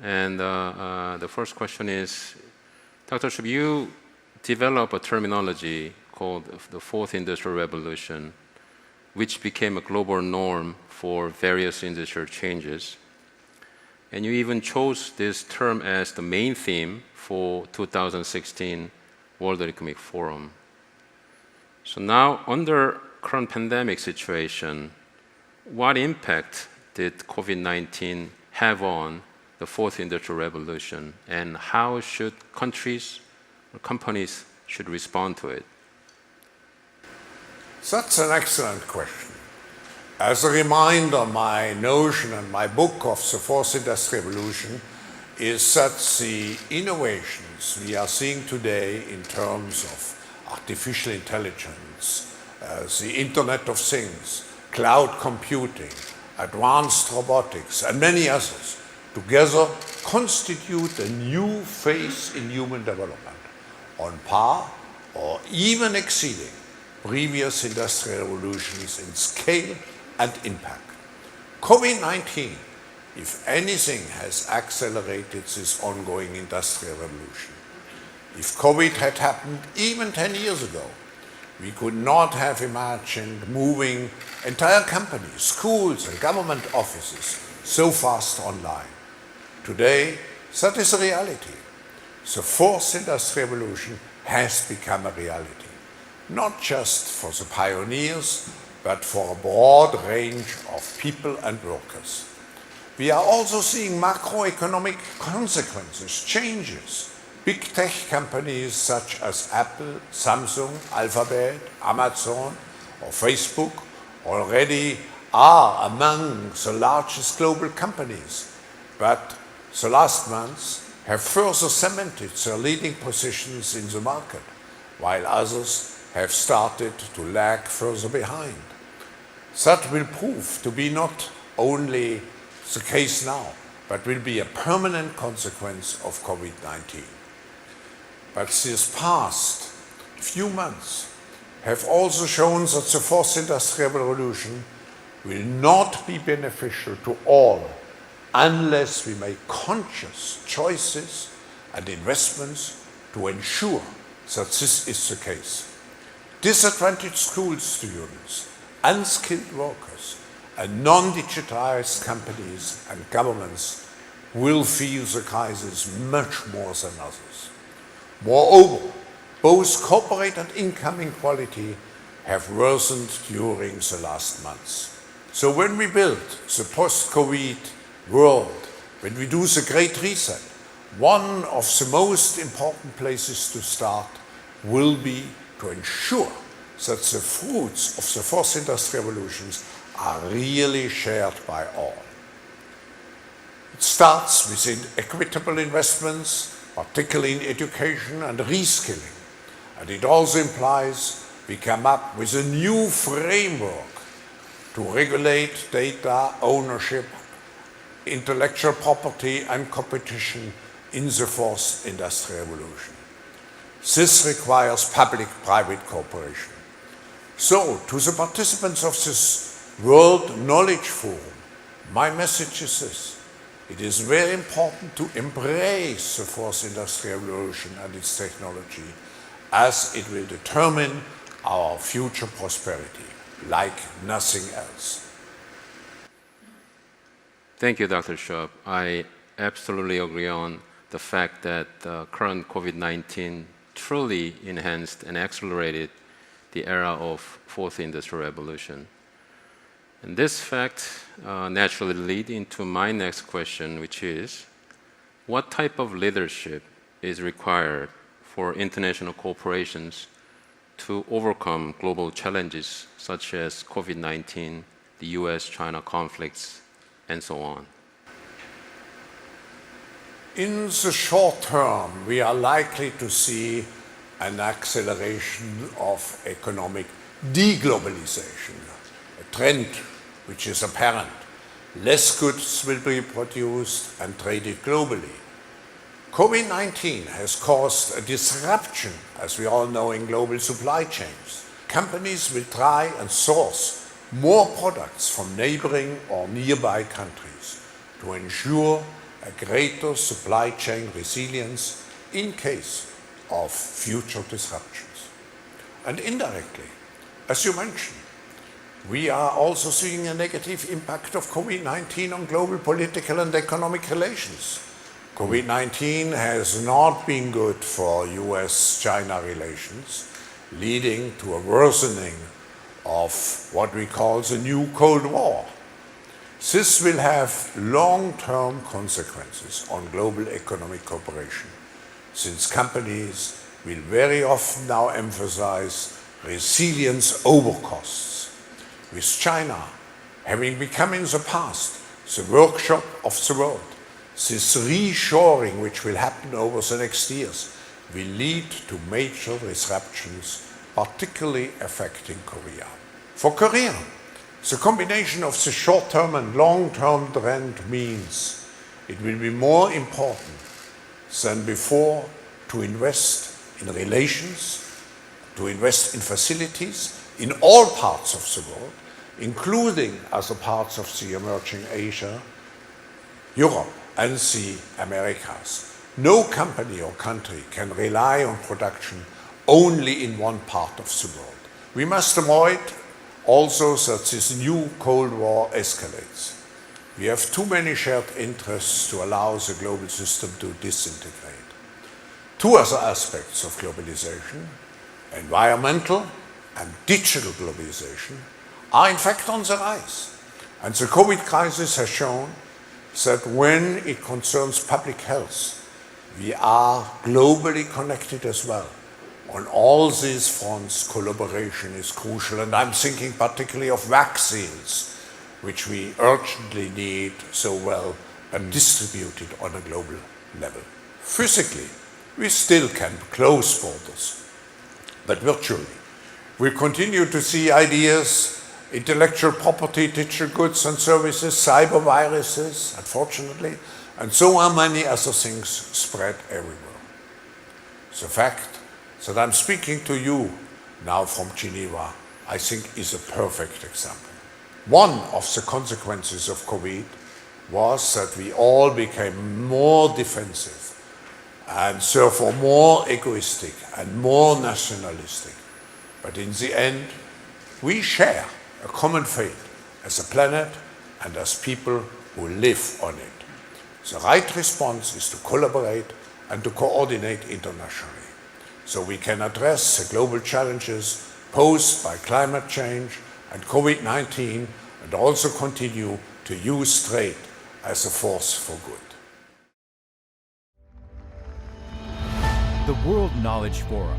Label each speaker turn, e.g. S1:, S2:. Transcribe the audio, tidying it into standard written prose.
S1: And the first question is, Dr. Shub, you developed a terminology called the Fourth Industrial Revolution, which became a global norm for various industrial changes. And you even chose this term as the main theme for 2016 World Economic Forum. So now, under current pandemic situation, what impact did COVID-19 have on the Fourth Industrial Revolution, and how should countries or companies should respond to it?
S2: That's an excellent question. As a reminder, my notion and my book of the Fourth Industrial Revolution is that the innovations we are seeing today in terms of artificial intelligence, the Internet of Things, cloud computing, advanced robotics, and many others, together constitute a new phase in human development, on par or even exceeding previous industrial revolutions in scale and impact. COVID-19, if anything, has accelerated this ongoing industrial revolution. If COVID had happened even 10 years ago, we could not have imagined moving entire companies, schools, and government offices so fast online. Today, that is a reality. The Fourth Industrial Revolution has become a reality, not just for the pioneers, but for a broad range of people and workers. We are also seeing macroeconomic consequences, changes. Big tech companies such as Apple, Samsung, Alphabet, Amazon, or Facebook already are among the largest global companies, but the last months have further cemented their leading positions in the market, while others have started to lag further behind. That will prove to be not only the case now, but will be a permanent consequence of COVID-19. But these past few months have also shown that the Fourth Industrial Revolution will not be beneficial to all unless we make conscious choices and investments to ensure that this is the case. Disadvantaged school students, unskilled workers, and non-digitized companies and governments will feel the crisis much more than others. Moreover, both corporate and income inequality have worsened during the last months. So when we build the post-COVID world, when we do the Great Reset, one of the most important places to start will be to ensure that the fruits of the Fourth Industrial Revolutions are really shared by all. It starts with equitable investments, particularly in education and reskilling. And it also implies we come up with a new framework to regulate data ownership, intellectual property, and competition in the Fourth Industrial Revolution. This requires public-private cooperation. So, to the participants of this World Knowledge Forum, my message is this. It is very important to embrace the Fourth Industrial Revolution and its technology, as it will determine our future prosperity, like nothing else.
S1: Thank you, Dr. Shub. I absolutely agree on the fact that current COVID-19 truly enhanced and accelerated the era of Fourth Industrial Revolution. And this fact naturally leads into my next question, which is, what type of leadership is required for international corporations to overcome global challenges such as COVID-19, the US-China conflicts, and so on?
S2: In the short term, we are likely to see an acceleration of economic deglobalization, a trend which is apparent. Less goods will be produced and traded globally. COVID-19 has caused a disruption, as we all know, in global supply chains. Companies will try and source more products from neighboring or nearby countries to ensure a greater supply chain resilience in case of future disruptions. And indirectly, as you mentioned, we are also seeing a negative impact of COVID-19 on global political and economic relations. COVID-19 has not been good for US-China relations, leading to a worsening of what we call the new Cold War. This will have long-term consequences on global economic cooperation, since companies will very often now emphasize resilience over costs, with China having become in the past the workshop of the world. This reshoring, which will happen over the next years, will lead to major disruptions, particularly affecting Korea. For Korea, the combination of the short-term and long-term trend means it will be more important than before to invest in relations, to invest in facilities in all parts of the world, including other parts of the emerging Asia, Europe, and the Americas. No company or country can rely on production only in one part of the world. We must avoid also that this new Cold War escalates. We have too many shared interests to allow the global system to disintegrate. Two other aspects of globalization, environmental and digital globalization, are in fact on the rise. And the COVID crisis has shown that when it concerns public health, we are globally connected as well. On all these fronts, collaboration is crucial, and I'm thinking particularly of vaccines, which we urgently need so well and distributed on a global level. Physically, we still can close borders, but virtually, we continue to see ideas, intellectual property, digital goods and services, cyber viruses, unfortunately, and so are many other things spread everywhere. The fact that I'm speaking to you now from Geneva, I think is a perfect example. One of the consequences of COVID was that we all became more defensive and therefore more egoistic and more nationalistic. But in the end, we share a common fate as a planet and as people who live on it. The right response is to collaborate and to coordinate internationally, so we can address the global challenges posed by climate change and COVID-19 and also continue to use trade as a force for good.
S3: The World Knowledge Forum